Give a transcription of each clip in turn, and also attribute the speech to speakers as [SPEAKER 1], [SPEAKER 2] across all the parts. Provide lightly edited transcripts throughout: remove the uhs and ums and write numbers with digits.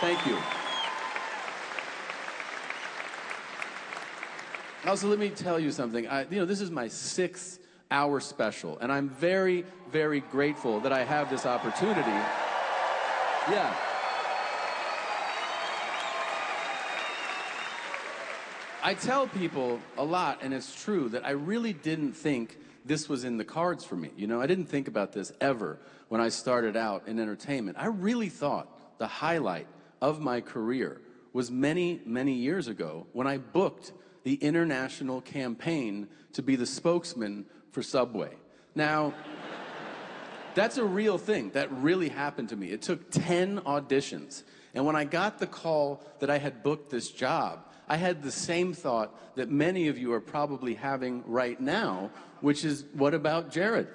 [SPEAKER 1] Thank you. Also, let me tell you something. This is my 6-hour special, and I'm very, very grateful that I have this opportunity. Yeah. I tell people a lot, and it's true, that I really didn't think this was in the cards for me. I didn't think about this ever when I started out in entertainment. I really thought the highlight of my career was many, many years ago when I booked the international campaign to be the spokesman for Subway. Now, that's a real thing. That really happened to me. It took 10 auditions. And when I got the call that I had booked this job, I had the same thought that many of you are probably having right now, which is, what about Jared,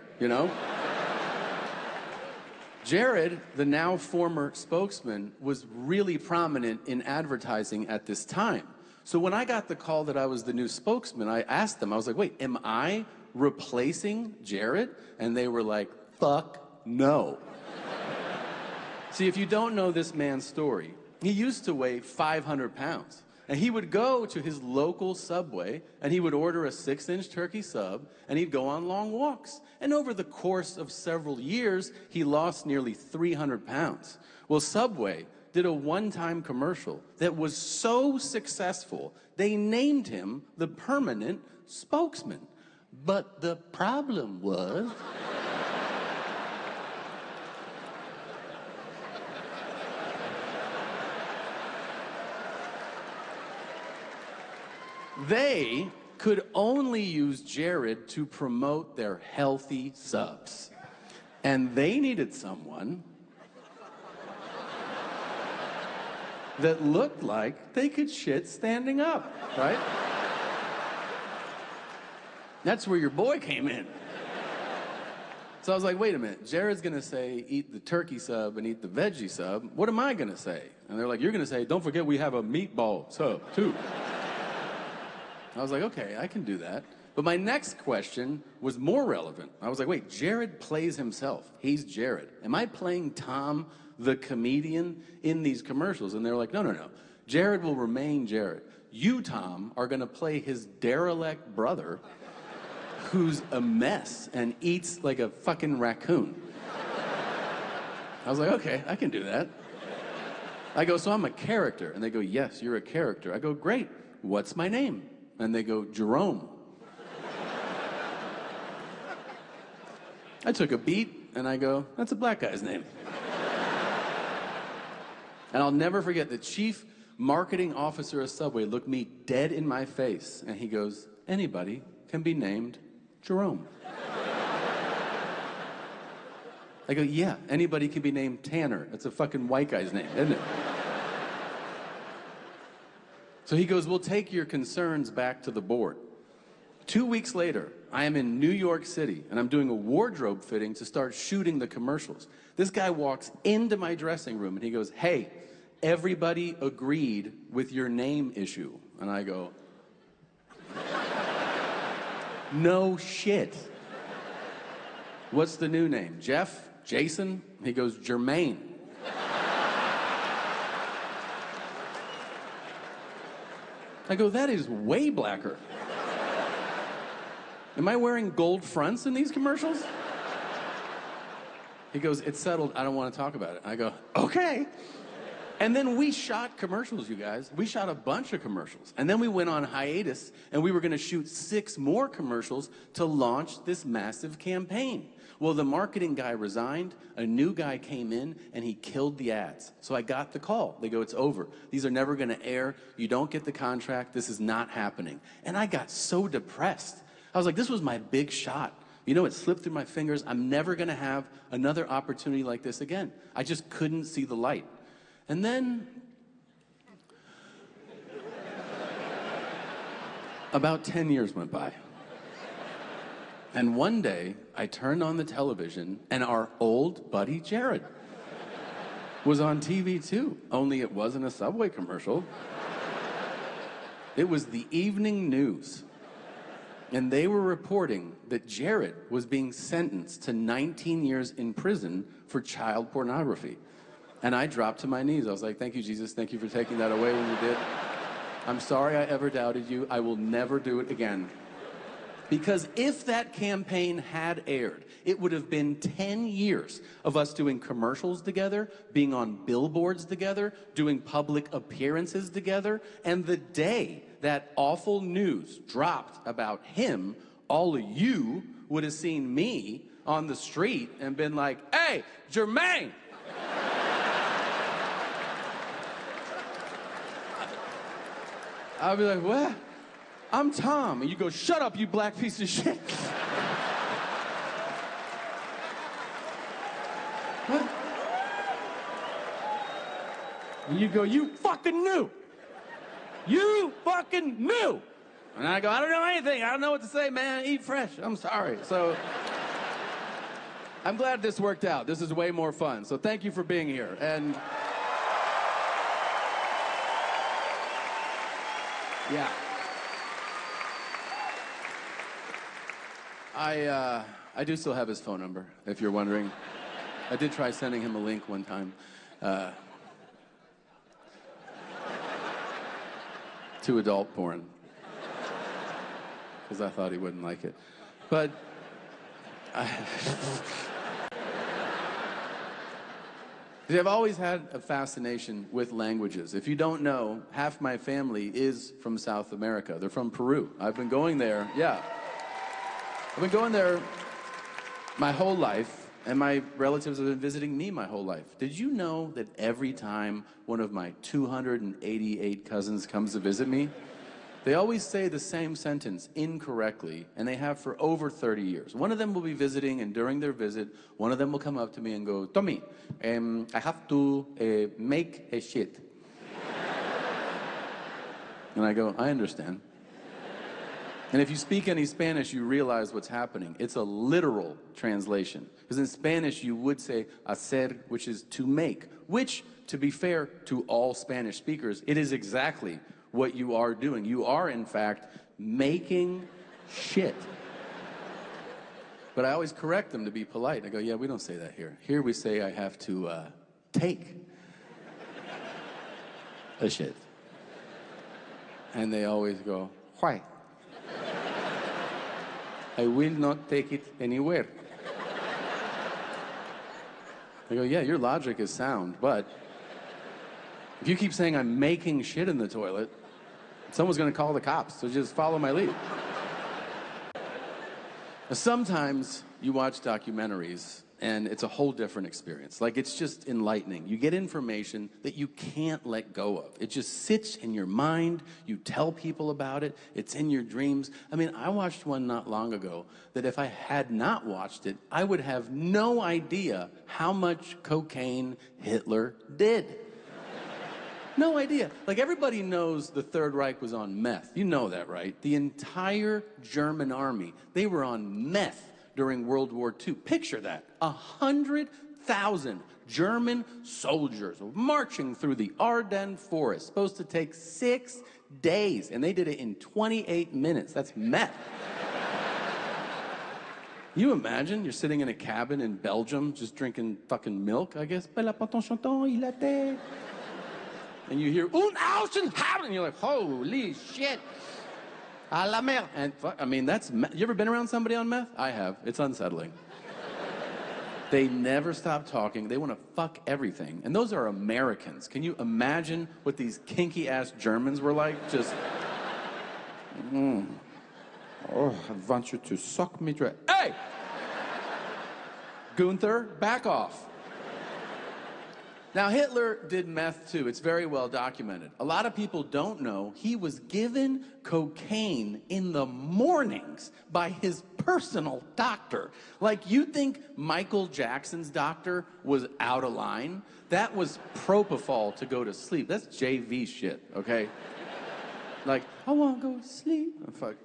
[SPEAKER 1] Jared, the now former spokesman, was really prominent in advertising at this time. So when I got the call that I was the new spokesman, I asked them, I was like, wait, am I replacing Jared? And they were like, fuck no. See, if you don't know this man's story, he used to weigh 500 pounds. And he would go to his local Subway, and he would order a 6-inch turkey sub, and he'd go on long walks. And over the course of several years, he lost nearly 300 pounds. Well, Subway did a one-time commercial that was so successful, they named him the permanent spokesman. But the problem was... they could only use Jared to promote their healthy subs. And they needed someone that looked like they could shit standing up, right? That's where your boy came in. So I was like, wait a minute, Jared's gonna say, eat the turkey sub and eat the veggie sub. What am I gonna say? And they're like, you're gonna say, don't forget we have a meatball sub, too. I was like, okay, I can do that. But my next question was more relevant. I was like, wait, Jared plays himself. He's Jared. Am I playing Tom, the comedian, in these commercials? And they're like, no, no, no. Jared will remain Jared. You, Tom, are gonna play his derelict brother who's a mess and eats like a fucking raccoon. I was like, okay, I can do that. I go, so I'm a character. And they go, yes, you're a character. I go, great, what's my name? And they go, Jerome. I took a beat and I go, that's a black guy's name. And I'll never forget the chief marketing officer of Subway looked me dead in my face and he goes, anybody can be named Jerome. I go, yeah, anybody can be named Tanner. It's a fucking white guy's name, isn't it? So he goes, we'll take your concerns back to the board. 2 weeks later, I am in New York City, and I'm doing a wardrobe fitting to start shooting the commercials. This guy walks into my dressing room, and he goes, hey, everybody agreed with your name issue. And I go, no shit. What's the new name? Jeff? Jason? He goes, Jermaine. I go, that is way blacker. Am I wearing gold fronts in these commercials? He goes, it's settled, I don't want to talk about it. I go, okay. And then we shot commercials, you guys. We shot a bunch of commercials. And then we went on hiatus, and we were gonna shoot 6 more commercials to launch this massive campaign. Well, the marketing guy resigned, a new guy came in, and he killed the ads. So I got the call. They go, it's over. These are never gonna air. You don't get the contract. This is not happening. And I got so depressed. I was like, this was my big shot. It slipped through my fingers. I'm never gonna have another opportunity like this again. I just couldn't see the light. And then, about 10 years went by. And one day, I turned on the television, and our old buddy Jared was on TV too, only it wasn't a Subway commercial. It was the evening news. And they were reporting that Jared was being sentenced to 19 years in prison for child pornography. And I dropped to my knees. I was like, thank you, Jesus. Thank you for taking that away when you did. I'm sorry I ever doubted you. I will never do it again. Because if that campaign had aired, it would have been 10 years of us doing commercials together, being on billboards together, doing public appearances together. And the day that awful news dropped about him, all of you would have seen me on the street and been like, hey, Jermaine! I'll be like, what? I'm Tom. And you go, shut up, you black piece of shit. What? And you go, you fucking knew. You fucking knew. And I go, I don't know anything. I don't know what to say, man. Eat fresh. I'm sorry. So I'm glad this worked out. This is way more fun. So thank you for being here. And yeah. I do still have his phone number, if you're wondering. I did try sending him a link one time to adult porn, because I thought he wouldn't like it. But I've always had a fascination with languages. If you don't know, half my family is from South America. They're from Peru. I've been going there, yeah. I've been going there my whole life, and my relatives have been visiting me my whole life. Did you know that every time one of my 288 cousins comes to visit me, they always say the same sentence incorrectly, and they have for over 30 years. One of them will be visiting, and during their visit, one of them will come up to me and go, Tommy, I have to make a shit. And I go, I understand. And if you speak any Spanish, you realize what's happening. It's a literal translation. Because in Spanish, you would say hacer, which is to make, which, to be fair to all Spanish speakers, it is exactly what you are doing. You are, in fact, making shit. But I always correct them to be polite. I go, yeah, we don't say that here. Here we say I have to take a shit. And they always go, why? I will not take it anywhere. I go, yeah, your logic is sound, but if you keep saying I'm making shit in the toilet, someone's gonna call the cops, so just follow my lead. Now, sometimes you watch documentaries and it's a whole different experience. Like, it's just enlightening. You get information that you can't let go of. It just sits in your mind. You tell people about it. It's in your dreams. I mean, I watched one not long ago that if I had not watched it, I would have no idea how much cocaine Hitler did. No idea. Like, everybody knows the Third Reich was on meth. You know that, right? The entire German army, they were on meth during World War II. Picture that. 100,000 German soldiers marching through the Ardennes forest, supposed to take 6 days, and they did it in 28 minutes. That's meth. You imagine you're sitting in a cabin in Belgium just drinking fucking milk, I guess. And you hear, un Audition, and you're like, holy shit. A la mer. And I mean, that's, you ever been around somebody on meth? I have. It's unsettling. They never stop talking. They want to fuck everything. And those are Americans. Can you imagine what these kinky-ass Germans were like? Just, oh, I want you to suck me dry. Hey! Gunther, back off. Now, Hitler did meth too. It's very well documented. A lot of people don't know he was given cocaine in the mornings by his personal doctor. Like, you think Michael Jackson's doctor was out of line? That was propofol to go to sleep. That's JV shit, okay? Like, I want to go to sleep. Oh, fuck.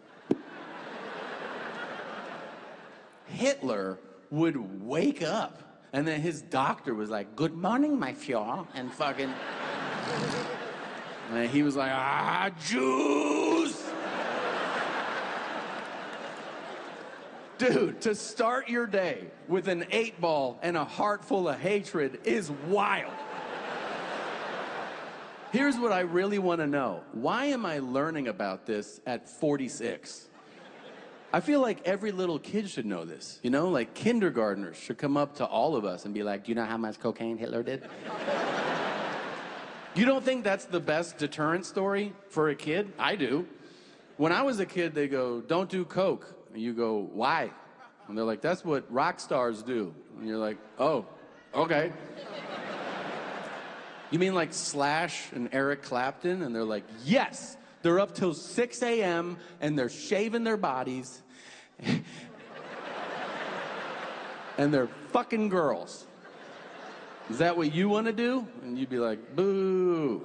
[SPEAKER 1] Hitler would wake up, and then his doctor was like, good morning, my Führer, and fucking... and he was like, ah, Jews! Dude, to start your day with an 8-ball and a heart full of hatred is wild. Here's what I really want to know. Why am I learning about this at 46? I feel like every little kid should know this. You know, like kindergartners should come up to all of us and be like, do you know how much cocaine Hitler did? You don't think that's the best deterrent story for a kid? I do. When I was a kid, they go, don't do coke. And you go, why? And they're like, that's what rock stars do. And you're like, oh, okay. You mean like Slash and Eric Clapton? And they're like, yes, they're up till 6 a.m. and they're shaving their bodies. And they're fucking girls. Is that what you want to do? And you'd be like, boo.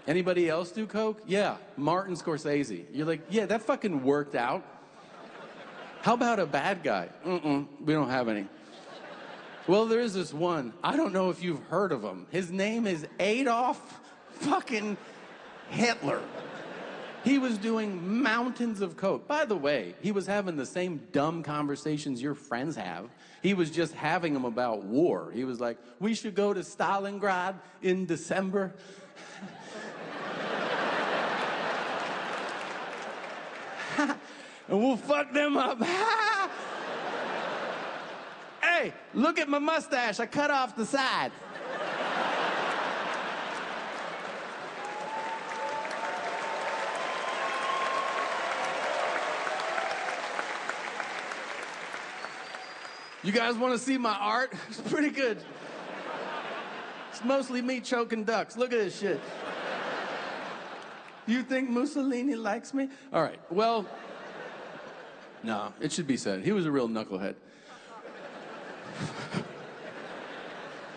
[SPEAKER 1] Anybody else do coke? Yeah, Martin Scorsese. You're like, yeah, that fucking worked out. How about a bad guy? We don't have any. Well, there is this one. I don't know if you've heard of him. His name is Adolf fucking Hitler. He was doing mountains of coke. By the way, he was having the same dumb conversations your friends have. He was just having them about war. He was like, we should go to Stalingrad in December. And we'll fuck them up. Hey, look at my mustache. I cut off the side. You guys want to see my art? It's pretty good. It's mostly me choking ducks. Look at this shit. You think Mussolini likes me? All right, well, no, it should be said. He was a real knucklehead.